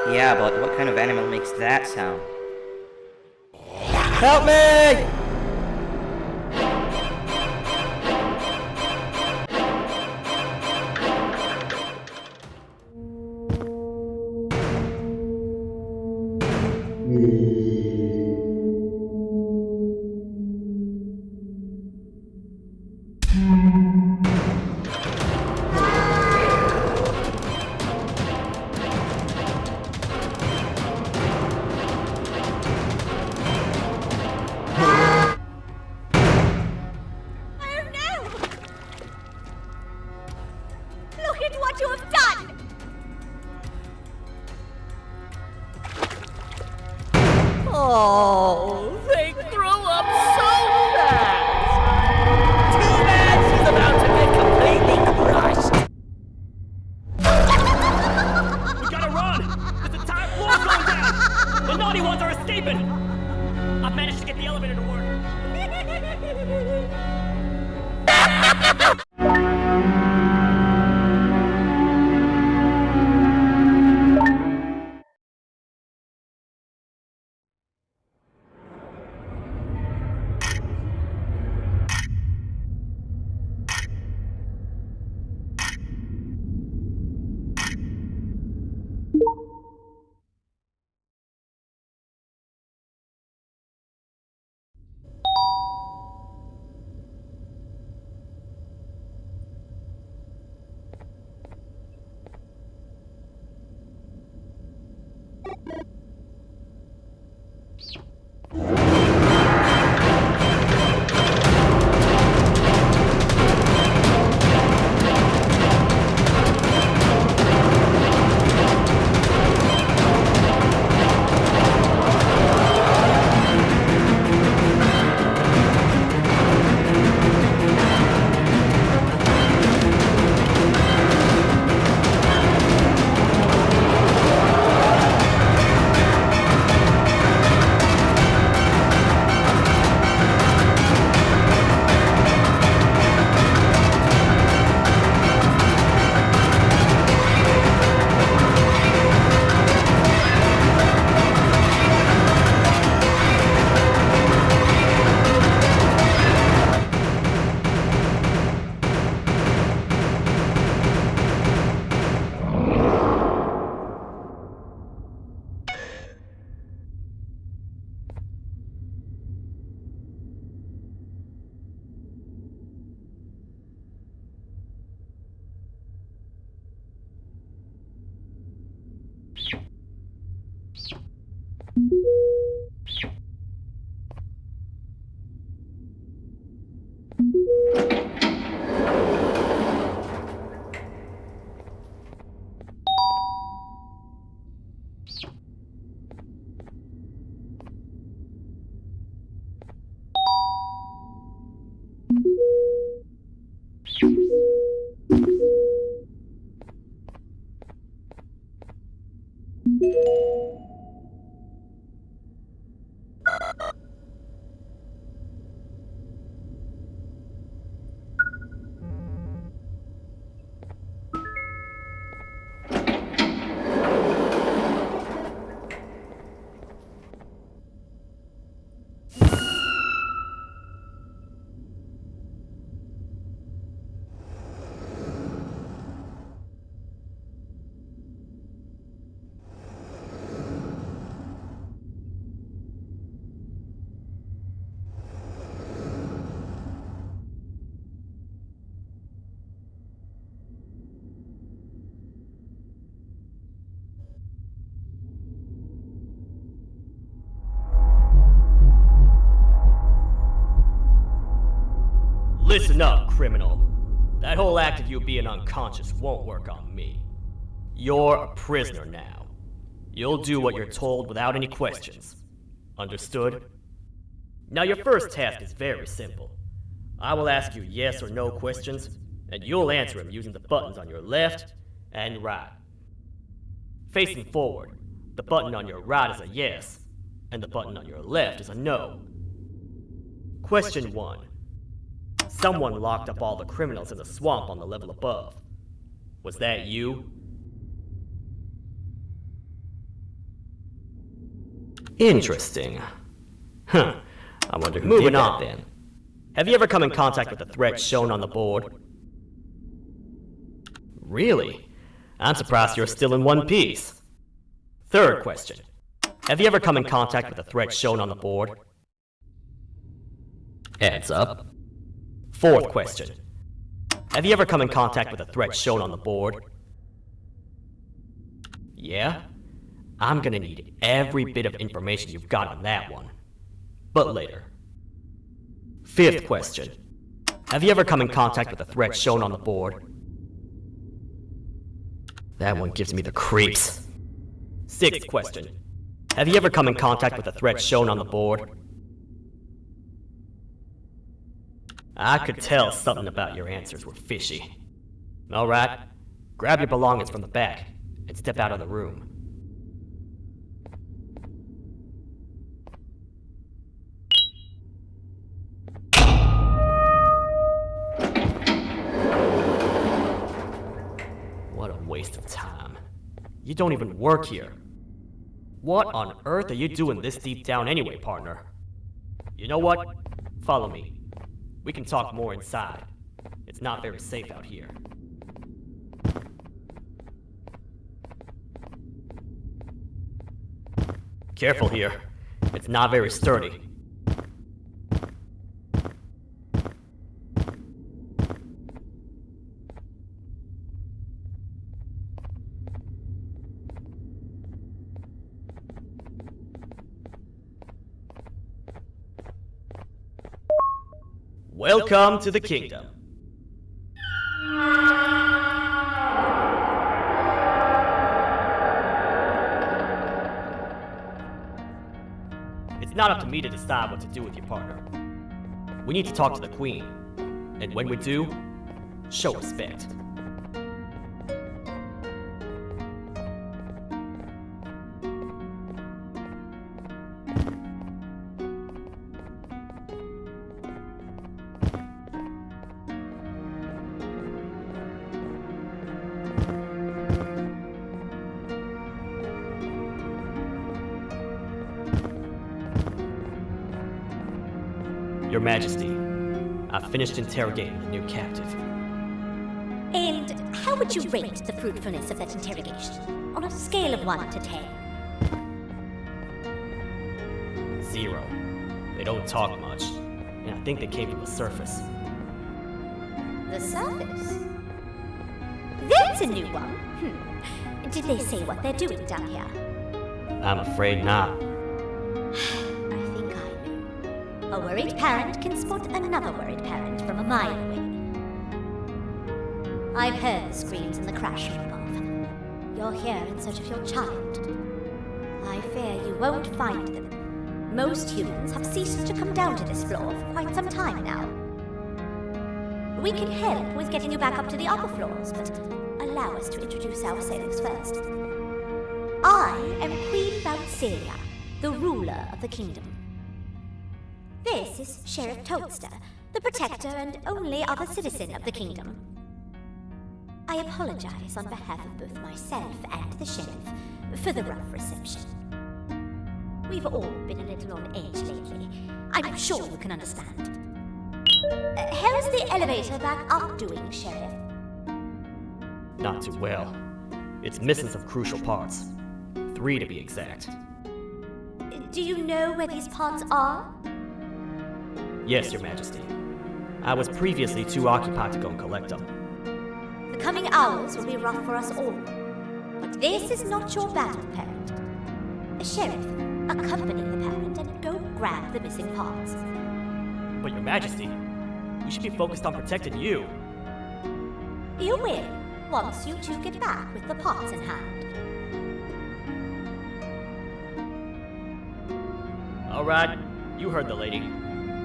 Yeah, but what kind of animal makes that sound? Help me! Look at what you have done! Oh, they threw up so fast! Too bad she's about to get completely crushed! We gotta run! There's a entire floor going down! The naughty ones are escaping! I've managed to get the elevator to work. Listen up, criminal. That whole act of you being unconscious won't work on me. You're a prisoner now. You'll do what you're told without any questions. Understood? Now your first task is very simple. I will ask you yes or no questions, and you'll answer them using the buttons on your left and right. Facing forward, the button on your right is a yes, and the button on your left is a no. Question 1. Someone locked up all the criminals in the swamp on the level above. Was that you? Interesting. Huh. I wonder who Moving on then. Have you ever come in contact with the threat shown on the board? Really? I'm surprised you're still in one piece. Third question. Have you ever come in contact with the threat shown on the board? Heads up. Fourth question. Have you ever come in contact with the threat shown on the board? Yeah? I'm gonna need every bit of information you've got on that one. But later. Fifth question. Have you ever come in contact with the threat shown on the board? That one gives me the creeps. Sixth question. Have you ever come in contact with the threat shown on the board? I could tell something about your answers were fishy. Alright, grab your belongings from the back and step out of the room. What a waste of time. You don't even work here. What on earth are you doing this deep down anyway, partner? You know what? Follow me. We can talk more inside. It's not very safe out here. Careful here. It's not very sturdy. Welcome to the kingdom. It's not up to me to decide what to do with your partner. We need to talk to the queen. And when we do, show respect. Your Majesty, I've finished interrogating the new captive. And how would you rate the fruitfulness of that interrogation? On a scale of 1 to 10. 0. They don't talk much, and I think they came from the surface. The surface? That's a new one. Did they say what they're doing down here? I'm afraid not. I think I know. A worried parent can spot another worried parent from a mile away. I've heard the screams and the crash from above. You're here in search of your child. I fear you won't find them. Most humans have ceased to come down to this floor for quite some time now. We can help with getting you back up to the upper floors, but allow us to introduce ourselves first. I am Queen Bounceria, the ruler of the kingdom. This is Sheriff Toadster, the protector and only other citizen of the kingdom. I apologize on behalf of both myself and the sheriff for the rough reception. We've all been a little on edge lately. I'm sure you can understand. How's the elevator back up doing, Sheriff? Not too well. It's missing some crucial parts. 3 to be exact. Do you know where these parts are? Yes, Your Majesty. I was previously too occupied to go and collect them. The coming hours will be rough for us all. But this is not your battle, parent. Sheriff, accompany the parent and go grab the missing parts. But Your Majesty, we should be focused on protecting you. You will, once you two get back with the parts in hand. Alright, you heard the lady.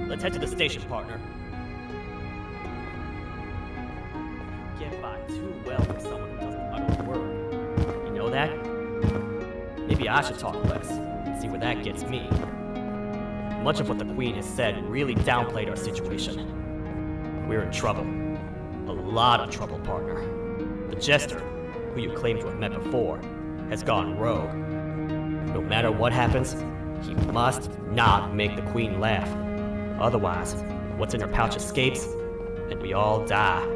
Let's head to the station, partner. You get by too well for someone who doesn't utter a word. You know that? Maybe I should talk less and see where that gets me. Much of what the Queen has said really downplayed our situation. We're in trouble. A lot of trouble, partner. The jester, who you claim to have met before, has gone rogue. No matter what happens, He must not make the queen laugh. Otherwise, what's in her pouch escapes, and we all die.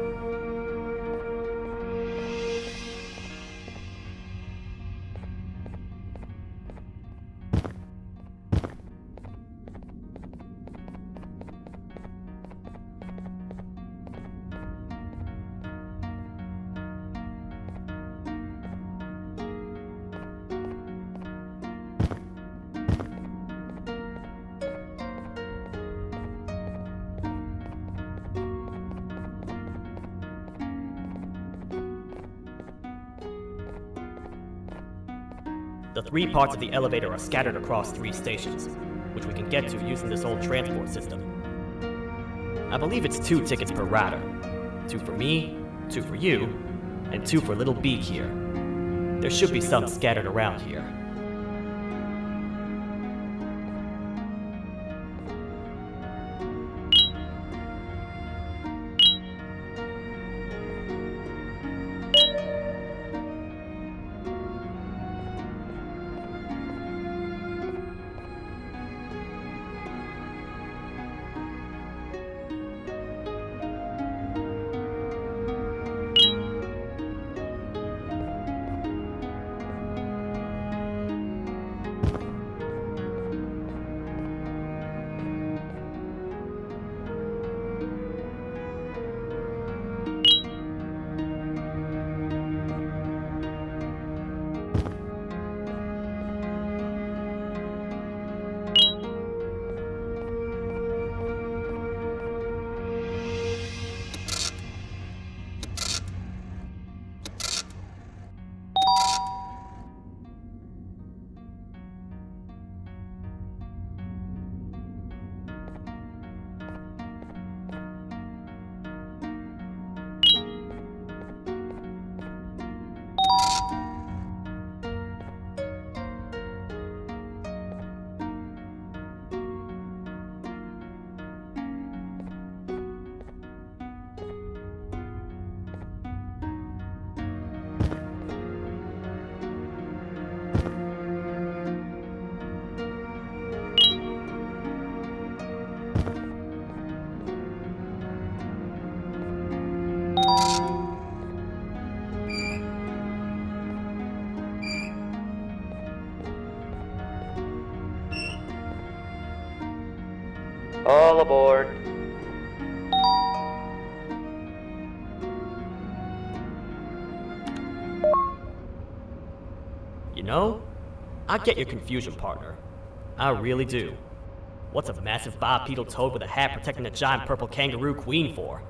The 3 parts of the elevator are scattered across 3 stations, which we can get to using this old transport system. I believe it's 2 tickets per rider. 2 for me, 2 for you, and 2 for little Beak here. There should be some scattered around here. All aboard. You know, I get your confusion, partner. I really do. What's a massive bipedal toad with a hat protecting a giant purple kangaroo queen for?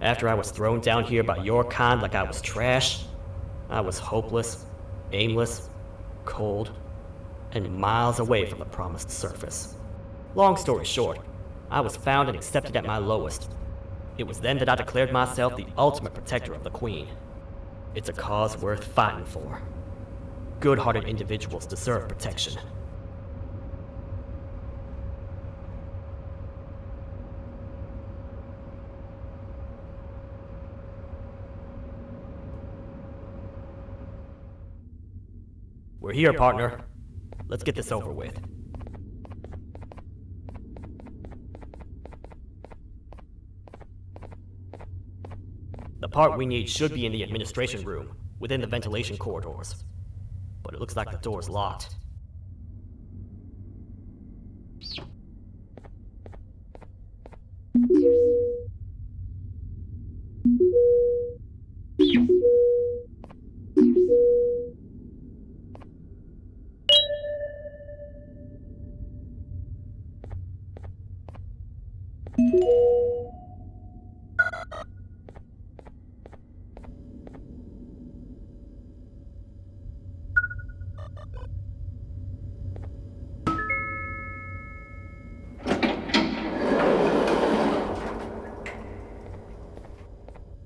After I was thrown down here by your kind like I was trash, I was hopeless, aimless, cold, and miles away from the promised surface. Long story short, I was found and accepted at my lowest. It was then that I declared myself the ultimate protector of the Queen. It's a cause worth fighting for. Good-hearted individuals deserve protection. We're here, partner. Let's get this over with. The part we need should be in the administration room, within the ventilation corridors. But it looks like the door's locked.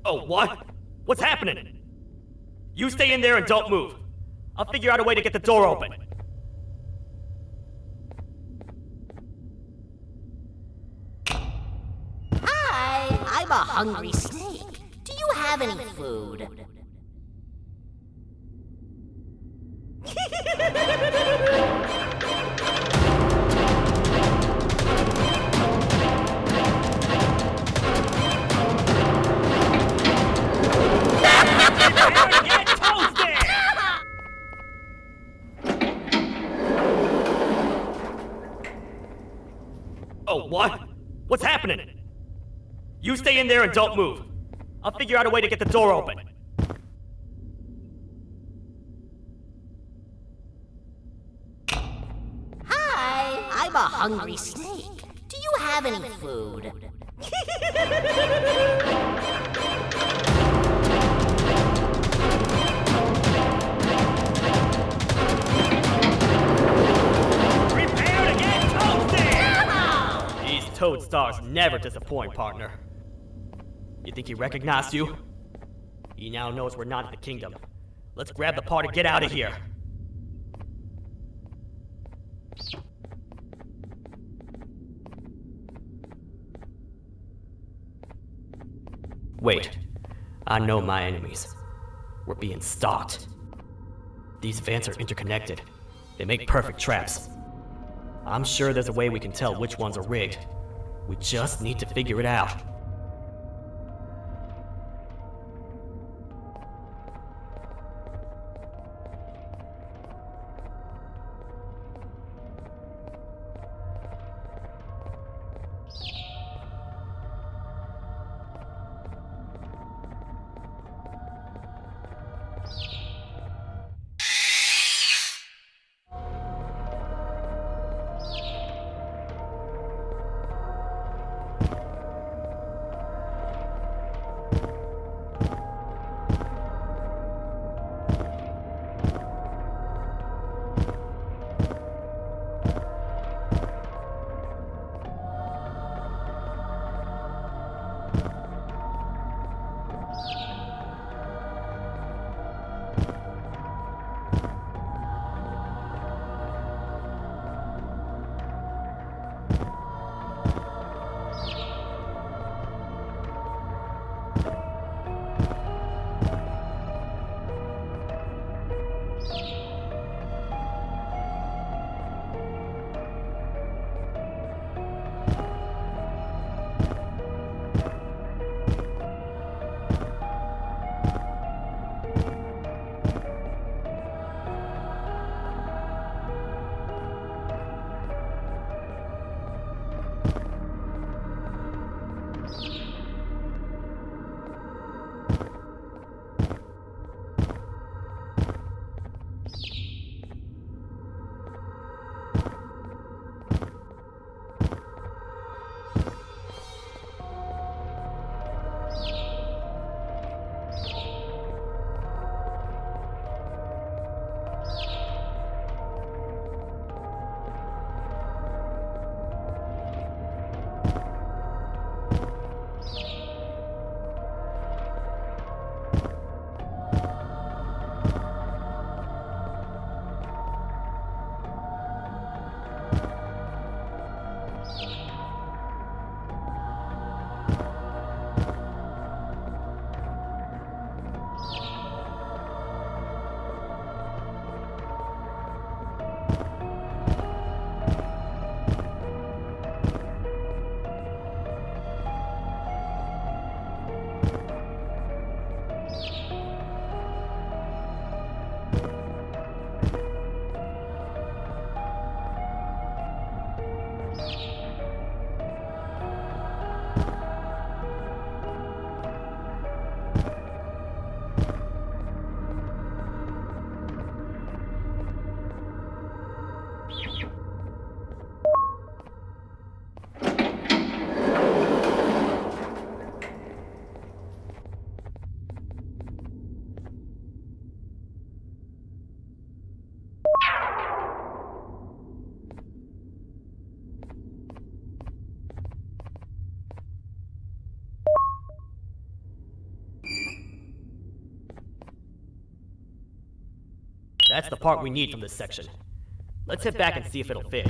Oh, what? What's happening? You stay in there and don't move. I'll figure out a way to get the door open. Hi, I'm a hungry snake. Do you have any food? Oh, what? What's happening? You stay in there and don't move. I'll figure out a way to get the door open. Hi, I'm a hungry snake. Do you have any food? Prepare to get toasted! These Toadstars never disappoint, partner. You think he recognized you? He now knows we're not in the kingdom. Let's grab the part and get out of here. Wait, I know my enemies. We're being stalked. These vents are interconnected. They make perfect traps. I'm sure there's a way we can tell which ones are rigged. We just need to figure it out. That's the part we need from this section. Let's head back and see if it'll fit.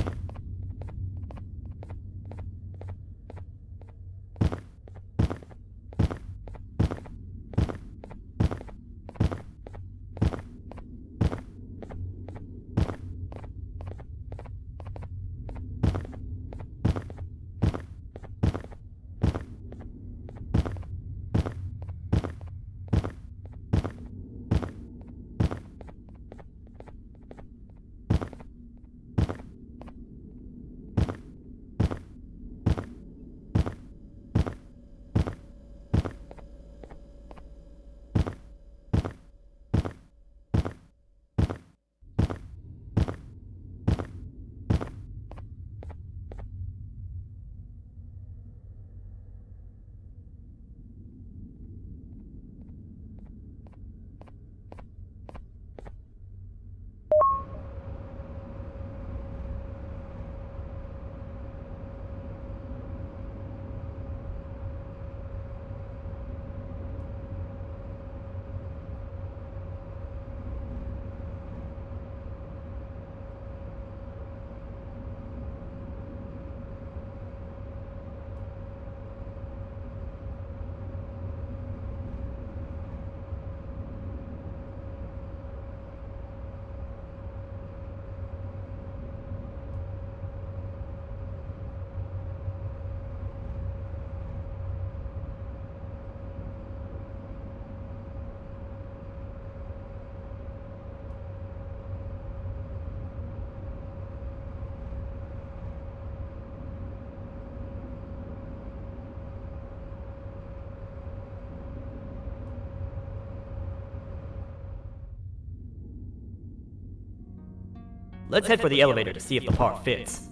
Let's head for the elevator to see if the part fits.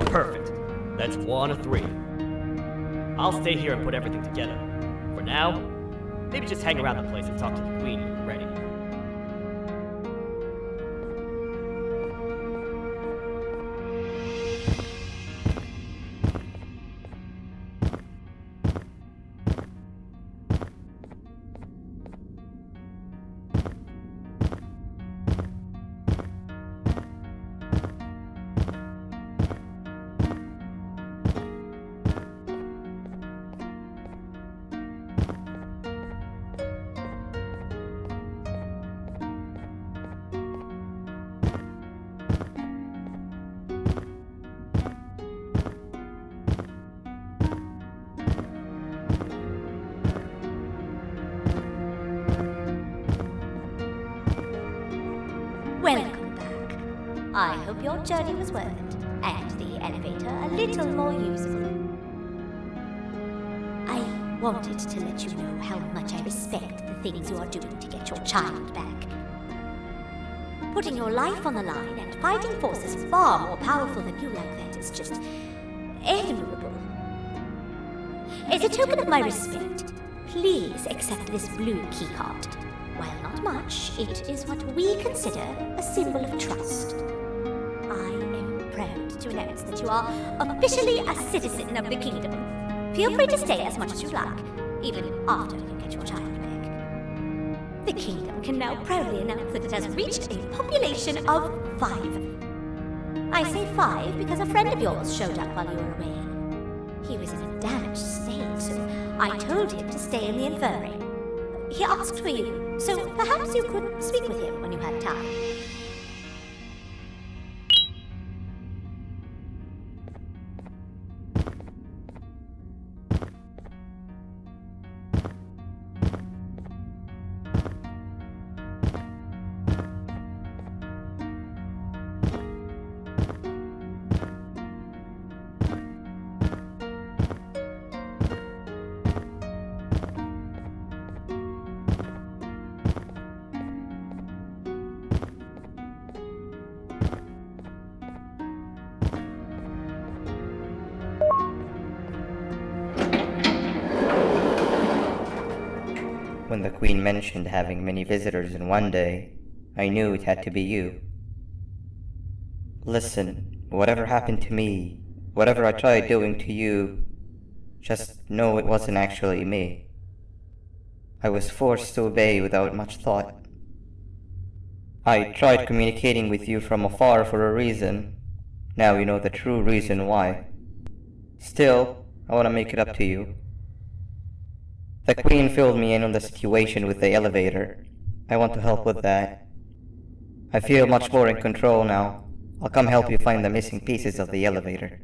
Perfect. That's 1 of 3. I'll stay here and put everything together. For now, maybe just hang around the place and talk to the Queen when you're ready. Welcome back. I hope your journey was worth it, and the elevator a little more usable. I wanted to let you know how much I respect the things you are doing to get your child back. Putting your life on the line and fighting forces far more powerful than you like that is just admirable. As a token of my respect, please accept this blue keycard. While not much, it is what we consider a symbol of trust. I am proud to announce that you are officially a citizen of the kingdom. Feel free to stay as much as you like, even after you get your child back. The kingdom can now proudly announce that it has reached a population of 5. I say 5 because a friend of yours showed up while you were away. He was in a damaged state, so I told him to stay in the infirmary. He asked for you, so perhaps you could speak with him when you have time. When the Queen mentioned having many visitors in one day, I knew it had to be you. Listen, whatever happened to me, whatever I tried doing to you, just know it wasn't actually me. I was forced to obey without much thought. I tried communicating with you from afar for a reason. Now you know the true reason why. Still, I want to make it up to you. The Queen filled me in on the situation with the elevator. I want to help with that. I feel much more in control now. I'll come help you find the missing pieces of the elevator.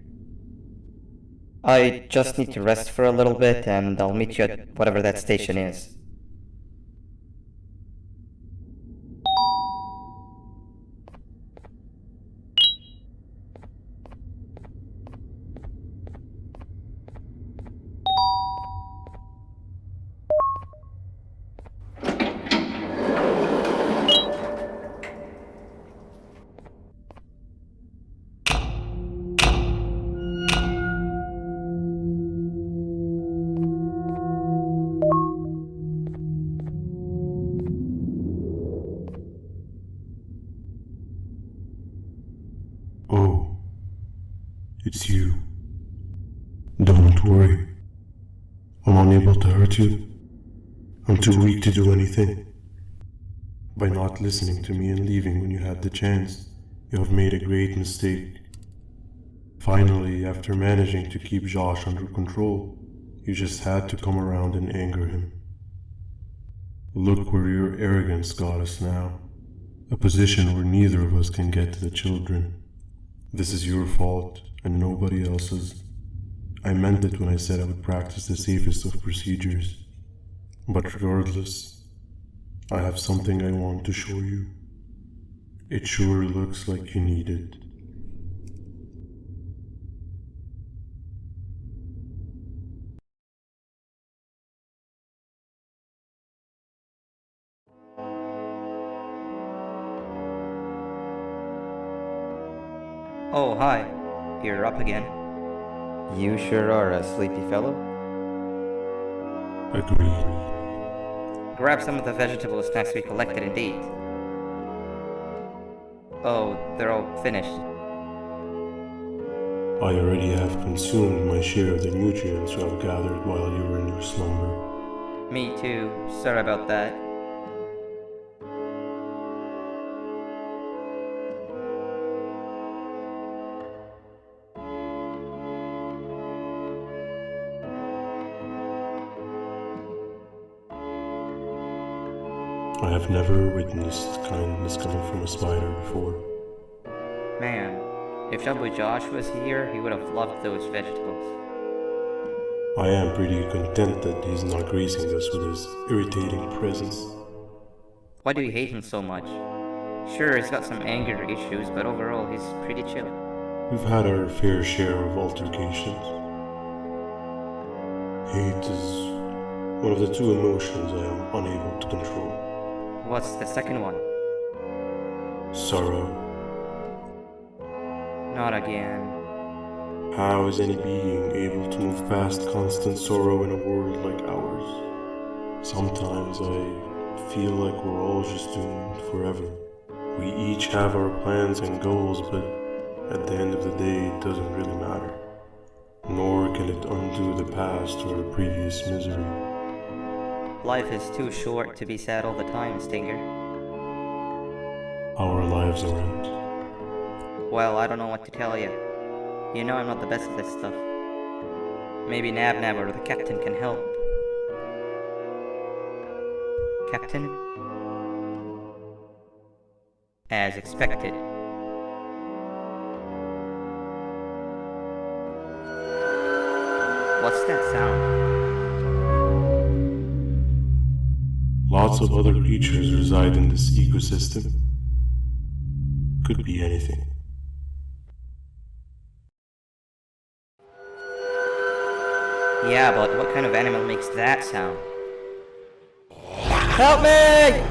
I just need to rest for a little bit, and I'll meet you at whatever that station is. It's you. Don't worry. I'm unable to hurt you. I'm too weak to do anything. By not listening to me and leaving when you had the chance, you have made a great mistake. Finally, after managing to keep Josh under control, you just had to come around and anger him. Look where your arrogance got us now. A position where neither of us can get to the children. This is your fault, and nobody else's. I meant it when I said I would practice the safest of procedures. But regardless, I have something I want to show you. It sure looks like you need it. Oh, hi. You're up again. You sure are a sleepy fellow. Agreed. Grab some of the vegetable snacks we collected and eat. Oh, they're all finished. I already have consumed my share of the nutrients you have gathered while you were in your slumber. Me too. Sorry about that. I have never witnessed kindness coming from a spider before. Man, if Double Josh was here, he would have loved those vegetables. I am pretty content that he's not gracing us with his irritating presence. Why do you hate him so much? Sure, he's got some anger issues, but overall he's pretty chill. We've had our fair share of altercations. Hate is one of the two emotions I am unable to control. What's the second one? Sorrow. Not again. How is any being able to move past constant sorrow in a world like ours? Sometimes I feel like we're all just doomed forever. We each have our plans and goals, but at the end of the day it doesn't really matter. Nor can it undo the past or the previous misery. Life is too short to be sad all the time, Stinger. Our lives aren't. Well, I don't know what to tell you. You know I'm not the best at this stuff. Maybe Nab or the captain can help. Captain? As expected. What's that sound? Lots of other creatures reside in this ecosystem. Could be anything. Yeah, but what kind of animal makes that sound? Help me!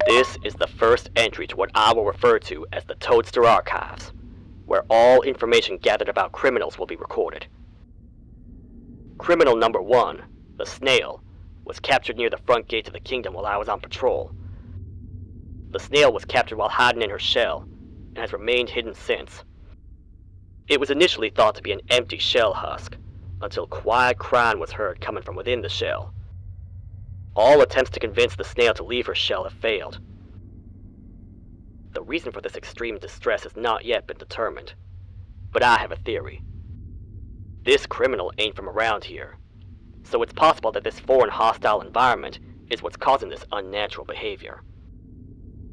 This is the first entry to what I will refer to as the Toadster Archives, where all information gathered about criminals will be recorded. Criminal number 1, the snail, was captured near the front gate of the kingdom while I was on patrol. The snail was captured while hiding in her shell, and has remained hidden since. It was initially thought to be an empty shell husk, until quiet crying was heard coming from within the shell. All attempts to convince the snail to leave her shell have failed. The reason for this extreme distress has not yet been determined, but I have a theory. This criminal ain't from around here, so it's possible that this foreign hostile environment is what's causing this unnatural behavior.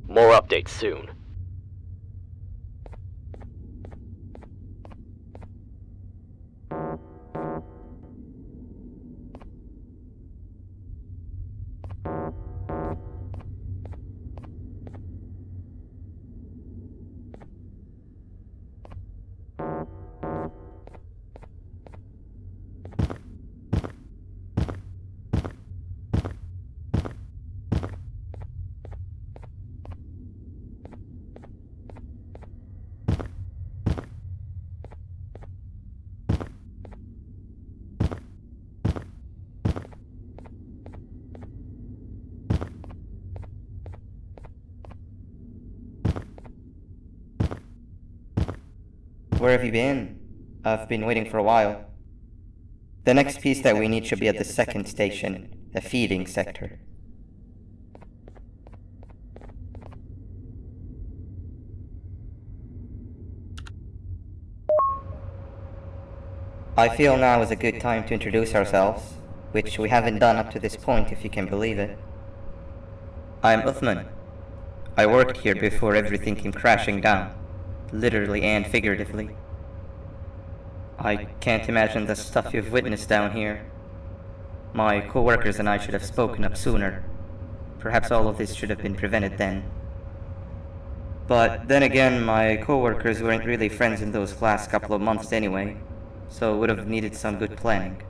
More updates soon. Where have you been? I've been waiting for a while. The next piece that we need should be at the second station, the feeding sector. I feel now is a good time to introduce ourselves, which we haven't done up to this point, if you can believe it. I'm Uthman. I worked here before everything came crashing down, literally and figuratively. I can't imagine the stuff you've witnessed down here. My co-workers and I should have spoken up sooner. Perhaps all of this should have been prevented then. But then again, my co-workers weren't really friends in those last couple of months anyway, so would have needed some good planning.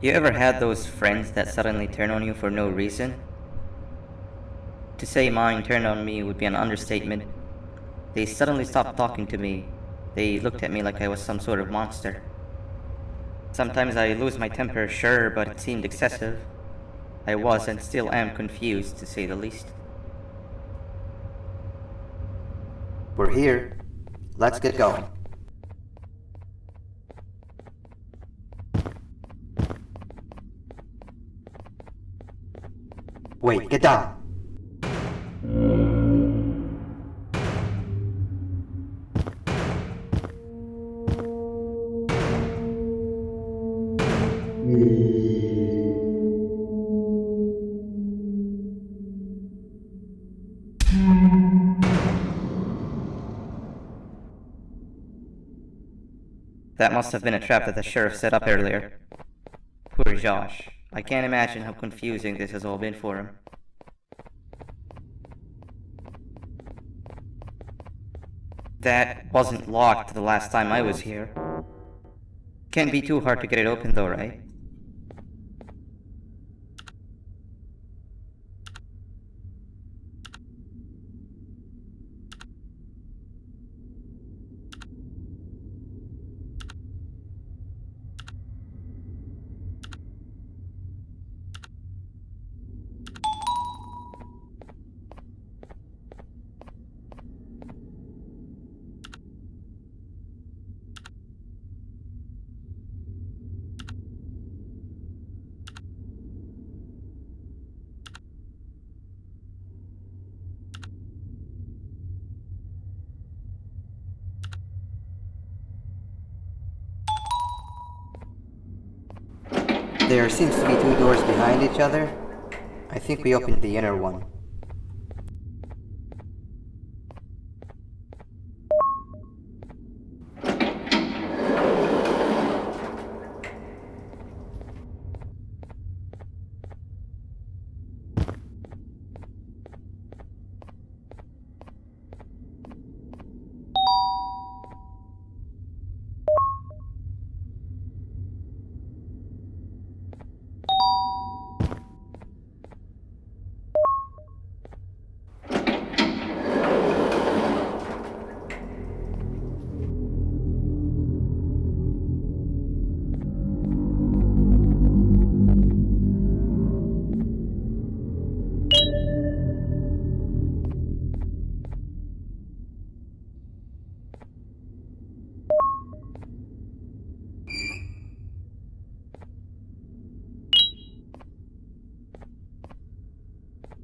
You ever had those friends that suddenly turn on you for no reason? To say mine turned on me would be an understatement. They suddenly stopped talking to me. They looked at me like I was some sort of monster. Sometimes I lose my temper, sure, but it seemed excessive. I was and still am confused, to say the least. We're here. Let's get going. Wait, get down! That must have been a trap that the sheriff set up earlier. Poor Josh. I can't imagine how confusing this has all been for him. That wasn't locked the last time I was here. Can't be too hard to get it open though, right? There seems to be two doors behind each other. I think we opened the inner one.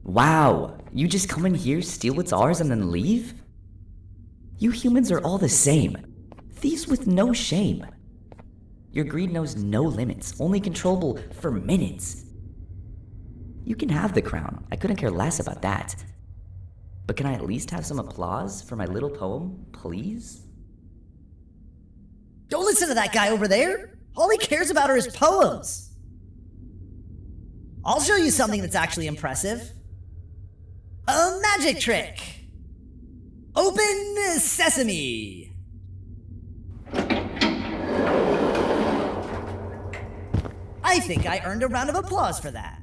Wow, you just come in here, steal what's ours, and then leave? You humans are all the same. Thieves with no shame. Your greed knows no limits, only controllable for minutes. You can have the crown, I couldn't care less about that. But can I at least have some applause for my little poem, please? Don't listen to that guy over there! All he cares about are his poems! I'll show you something that's actually impressive. A magic trick! Open sesame! I think I earned a round of applause for that.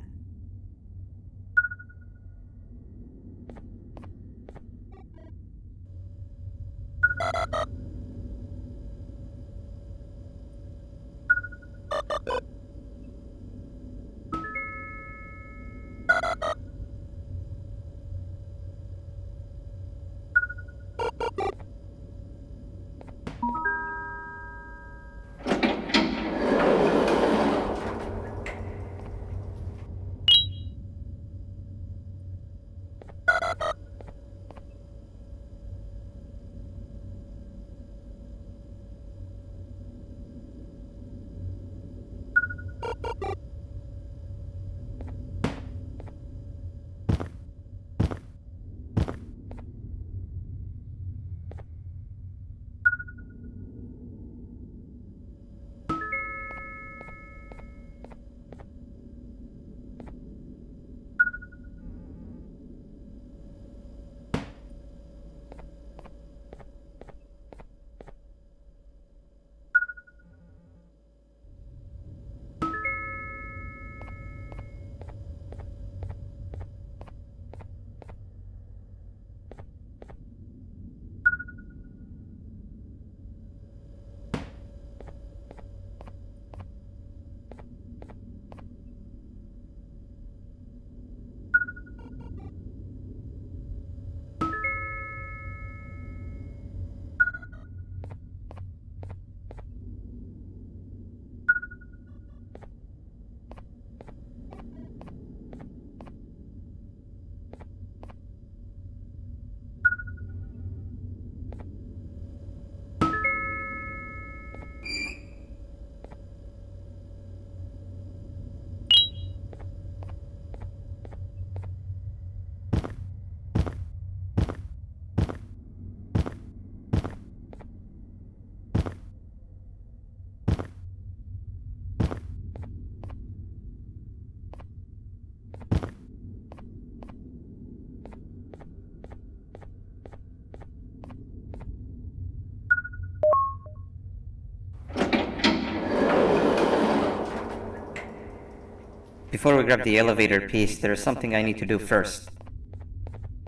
Before we grab the elevator piece, there's something I need to do first.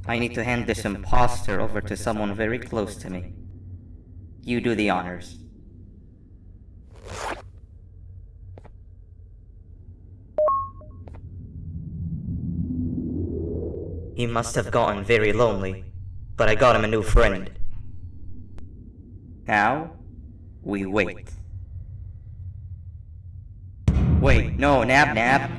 I need to hand this imposter over to someone very close to me. You do the honors. He must have gotten very lonely, but I got him a new friend. Now, we wait. Wait, no, Nab.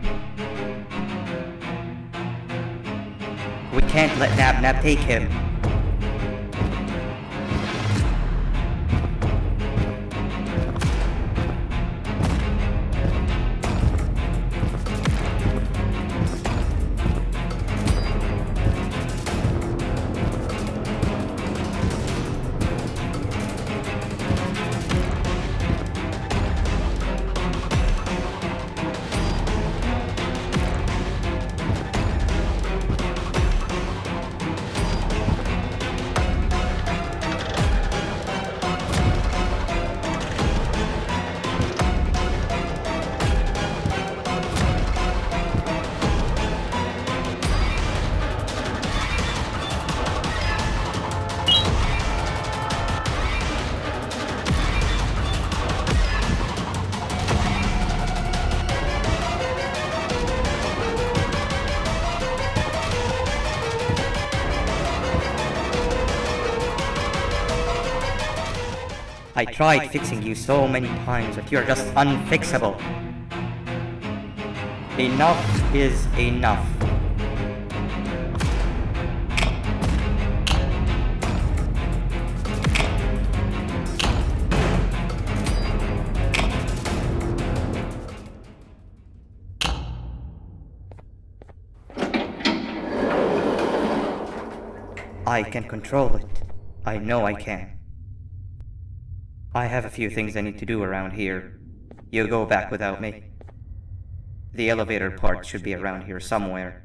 We can't let Nab take him. I tried fixing you so many times, but you're just unfixable. Enough is enough. I can control it. I know I can. I have a few things I need to do around here. You go back without me. The elevator part should be around here somewhere.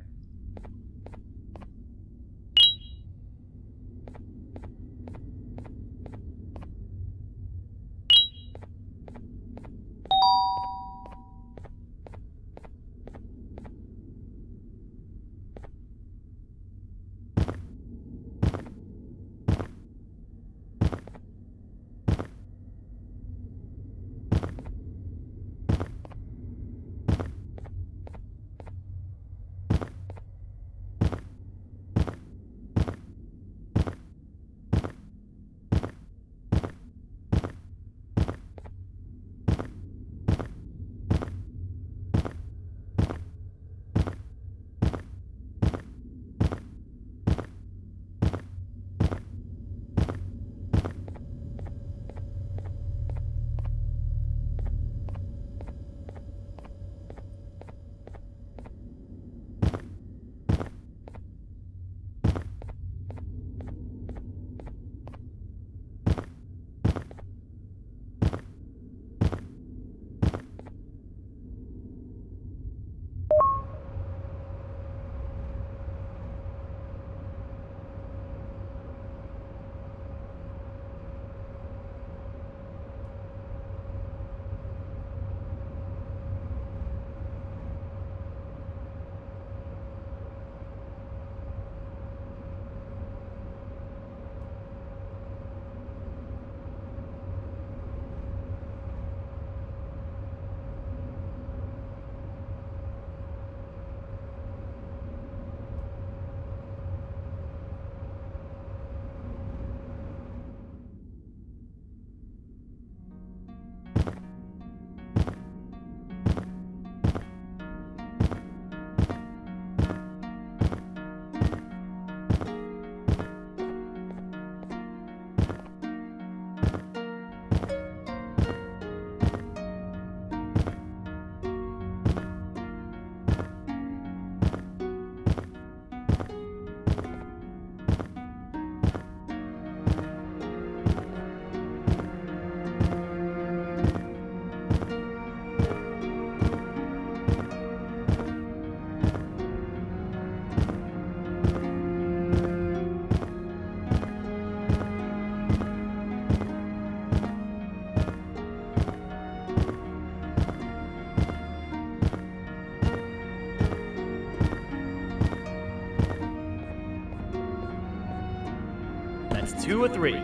2 of 3.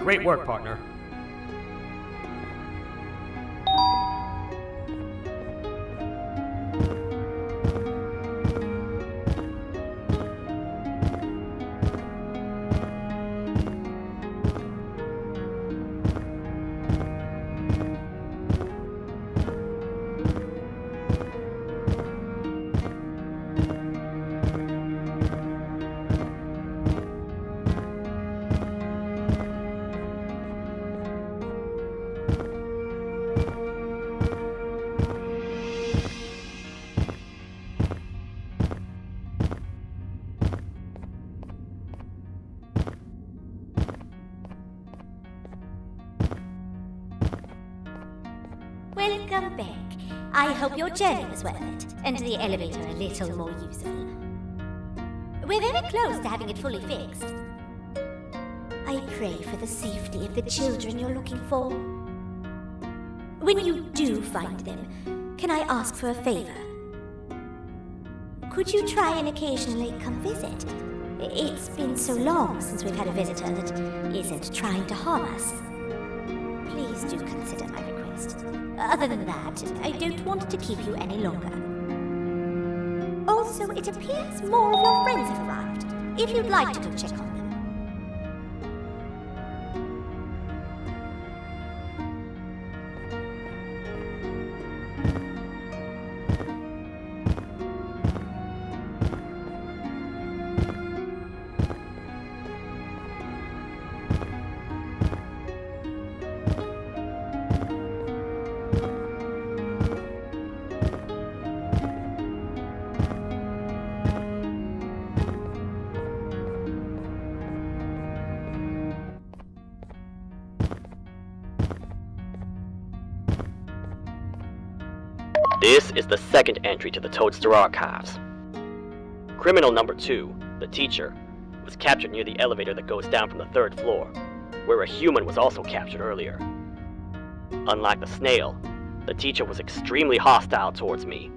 Great work, partner. Welcome back. I hope your journey was worth it, and the elevator a little more useful. We're very close to having it fully fixed. I pray for the safety of the children you're looking for. When you do find them, can I ask for a favor? Could you try and occasionally come visit? It's been so long since we've had a visitor that isn't trying to harm us. Please do consider my request. Other than that, I don't want to keep you any longer. Also, it appears more of your friends have arrived, if you'd like to go check on them. This is the second entry to the Toadster archives. Criminal number 2, the teacher, was captured near the elevator that goes down from the 3rd floor, where a human was also captured earlier. Unlike the snail, the teacher was extremely hostile towards me,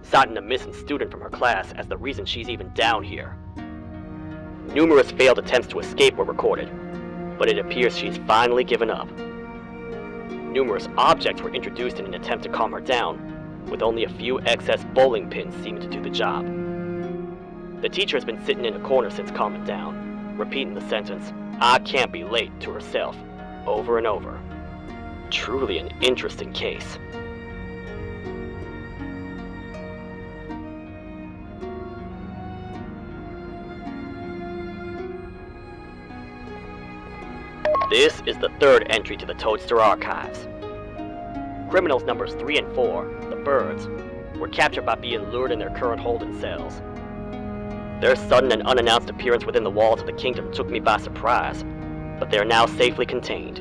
citing a missing student from her class as the reason she's even down here. Numerous failed attempts to escape were recorded, but it appears she's finally given up. Numerous objects were introduced in an attempt to calm her down, with only a few excess bowling pins seeming to do the job. The teacher has been sitting in a corner since calming down, repeating the sentence, "I can't be late," to herself, over and over. Truly an interesting case. This is the 3rd entry to the Toadster archives. Criminals numbers 3 and 4, the birds, were captured by being lured in their current holding cells. Their sudden and unannounced appearance within the walls of the kingdom took me by surprise, but they are now safely contained.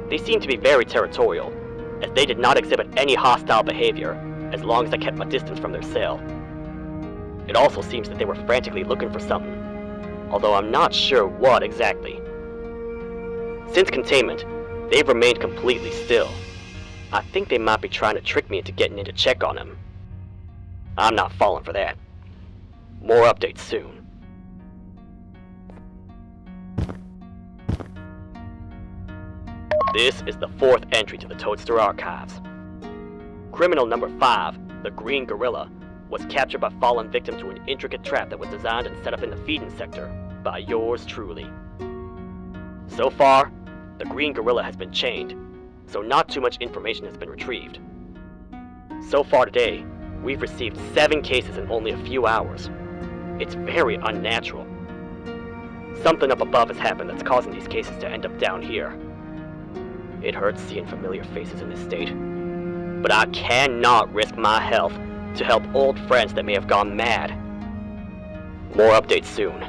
They seem to be very territorial, as they did not exhibit any hostile behavior as long as I kept my distance from their cell. It also seems that they were frantically looking for something, although I'm not sure what exactly. Since containment, they've remained completely still. I think they might be trying to trick me into getting in to check on him. I'm not falling for that. More updates soon. This is the 4th entry to the Toadster archives. Criminal number 5, the green gorilla, was captured by falling victim to an intricate trap that was designed and set up in the feeding sector by yours truly. So far, the green gorilla has been chained, so not too much information has been retrieved. So far today, we've received 7 cases in only a few hours. It's very unnatural. Something up above has happened that's causing these cases to end up down here. It hurts seeing familiar faces in this state, but I cannot risk my health to help old friends that may have gone mad. More updates soon.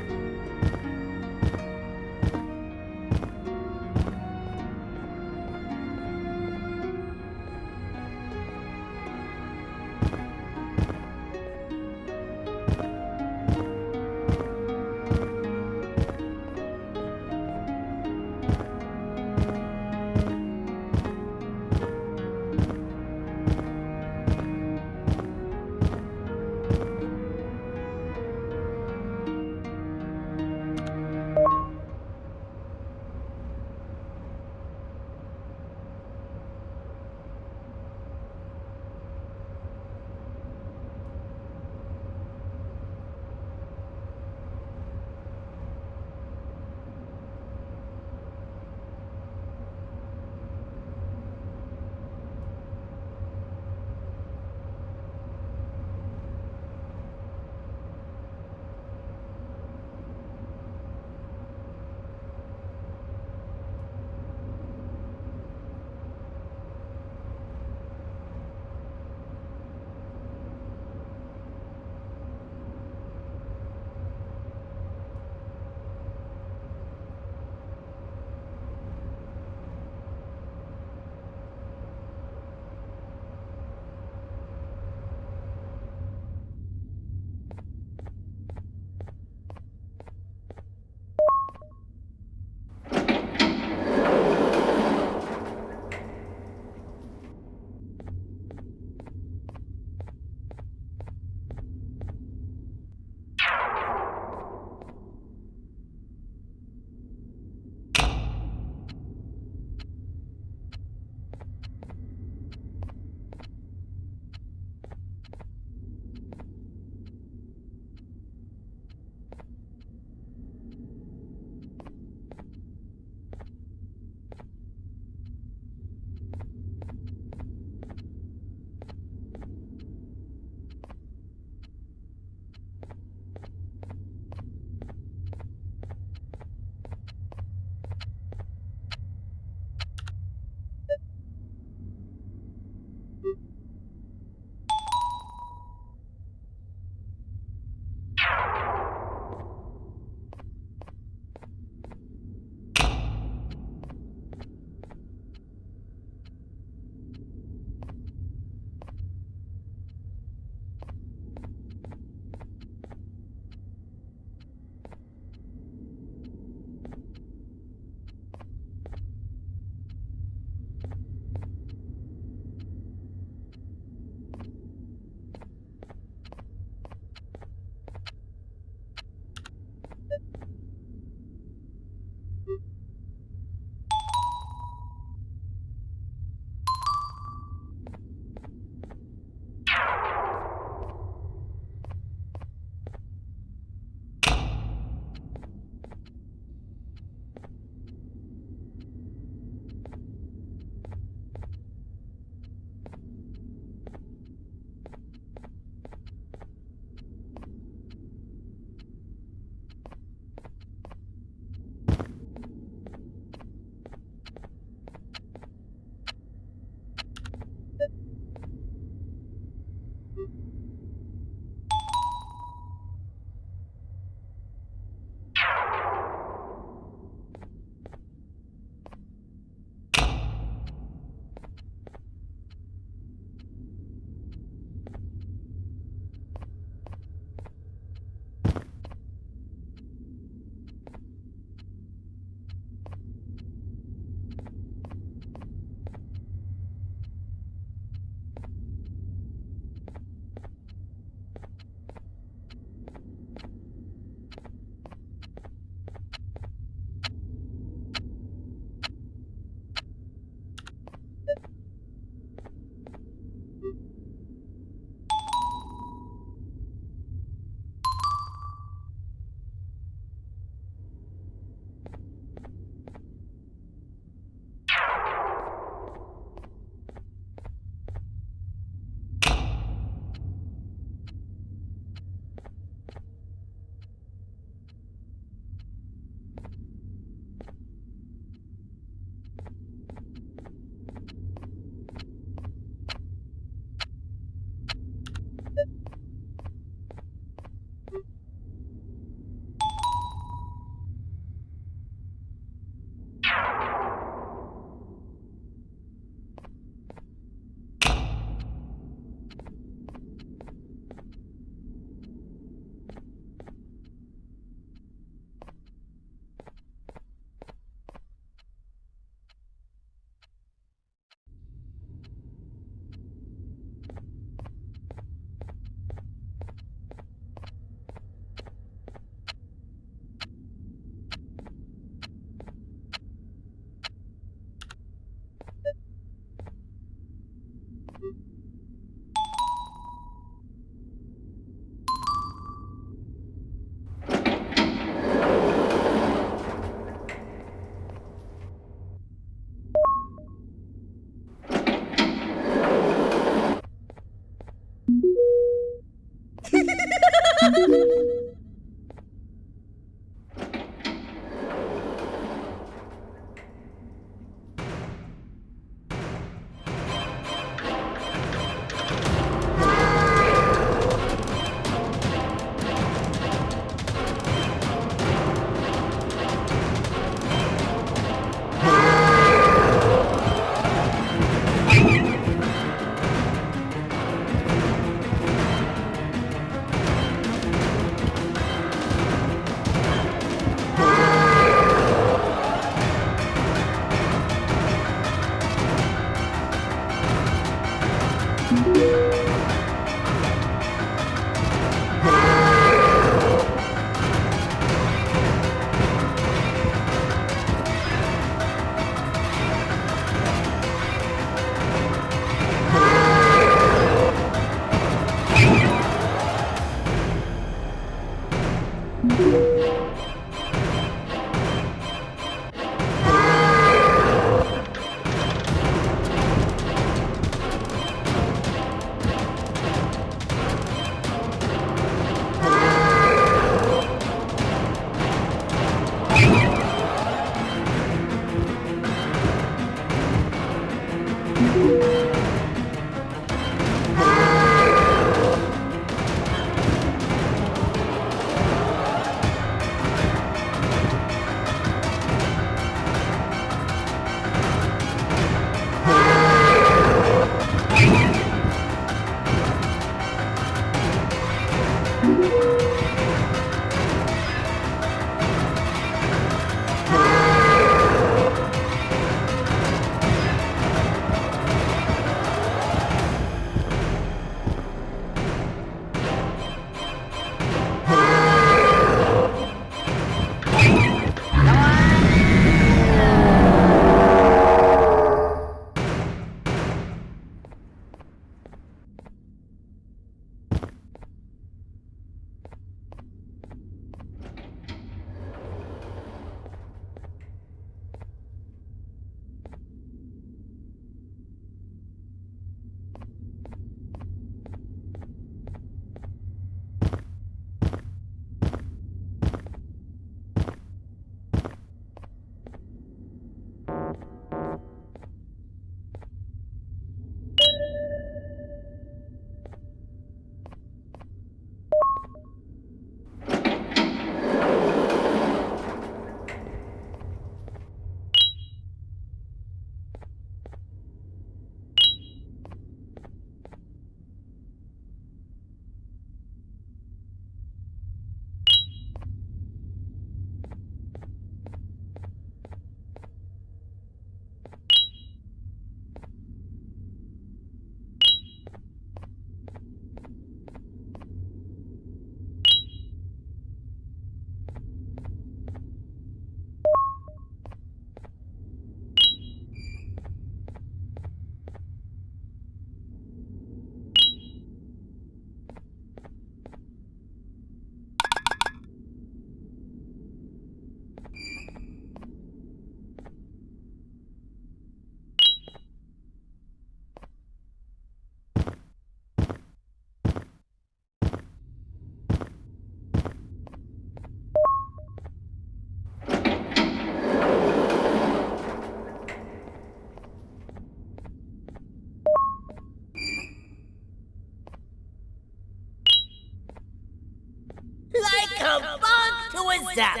sapper.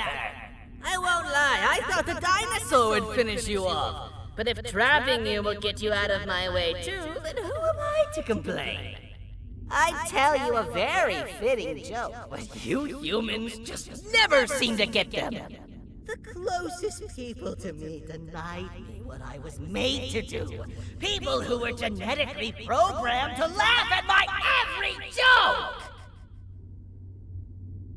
I won't lie, I thought the dinosaur would finish you off. But if trapping you will get you out of my way too, then who am I to complain? I'd tell you a very fitting joke, but you humans just never seem to get them. The closest people to me denied me what I was made to do. People who were genetically programmed to laugh at my every joke!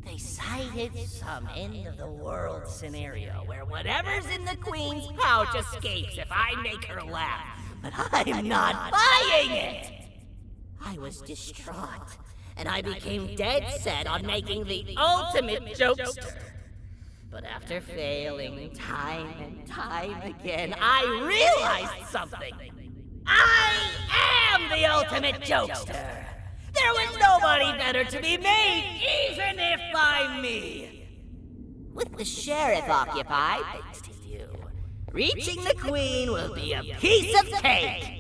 They cited some end-of-the-world scenario where whatever's in the Queen's pouch escapes if I make her laugh. But I'm not buying it! I was distraught, and I became dead set on making the ultimate jokester. But after failing time and time again, I realized something. I am the ultimate jokester! There was nobody better to be made, even if by me! With the sheriff occupied, thanks to you, reaching the Queen will be a piece of cake!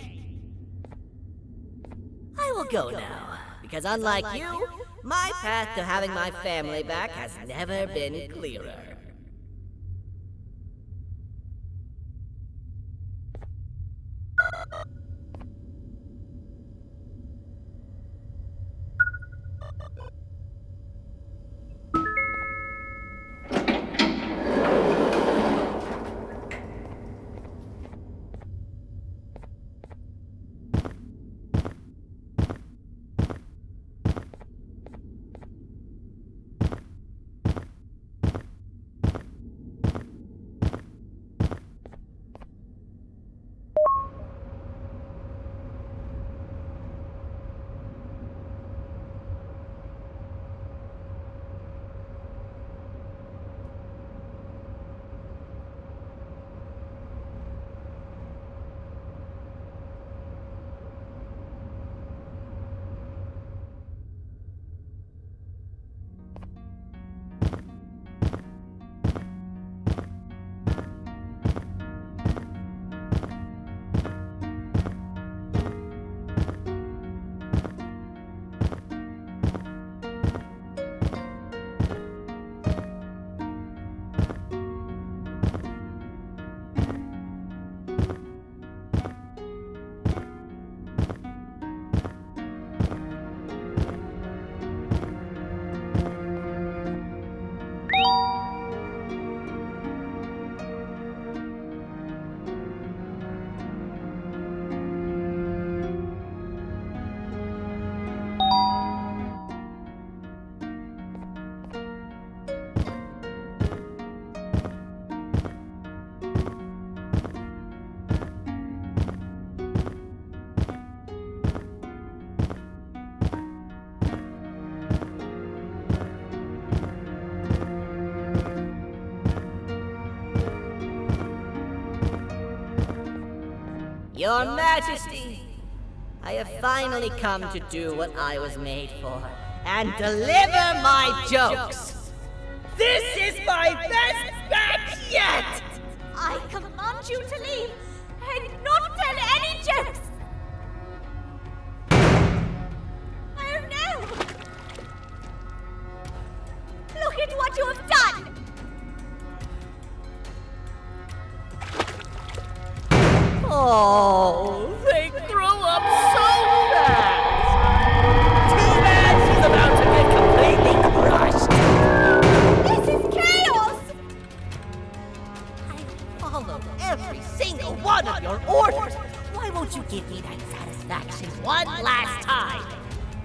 I will go now, because unlike you, my path to having my family back has never been clearer. Your Majesty, I have finally come to do what I was made for, and deliver my jokes! This is my best batch yet! I command you to leave and not tell any jokes! Oh no! Look at what you have done! Oh, they grew up so fast! Too bad she's about to get completely crushed! This is chaos! I followed every single one of your orders! Why won't you give me that satisfaction one last time?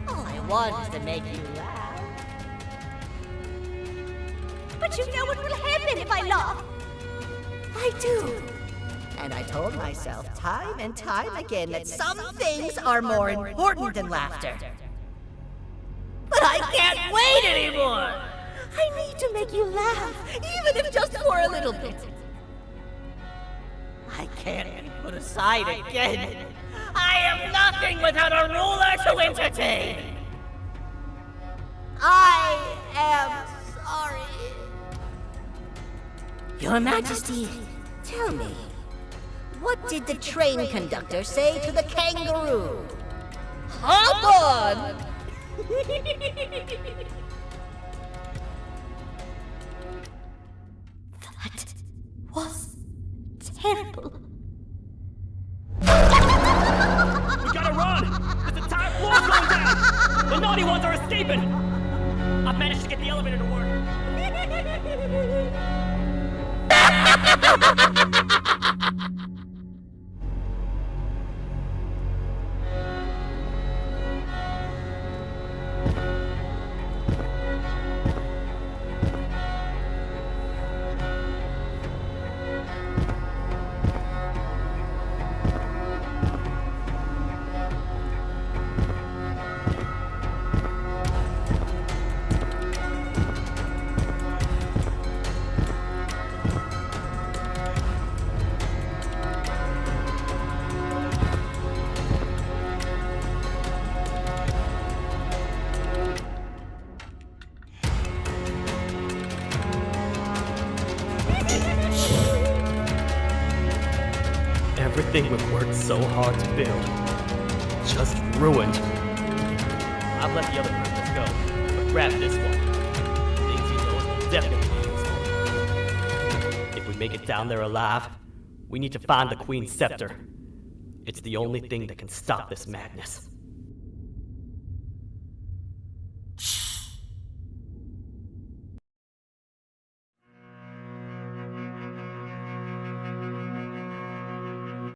All I want is to make you laugh. But you know what will happen if I laugh! I do! And I told myself time and time again that some things are more important than laughter. But I can't wait anymore! I need to make you laugh, even if just for a little bit. I can't be put aside again. I am nothing without a ruler to entertain. I am sorry. Your Majesty, tell me, what did the train conductor say to the kangaroo? Hop on! terrible. We gotta run! This entire floor's going down! The naughty ones are escaping! I've managed to get the elevator to work. Everything we've worked so hard to build, just ruined. I've let the other criminals go, but grab this one. Things he knows will definitely be useful. If we make it down there alive, we need to find the Queen's scepter. It's the only thing that can stop this madness.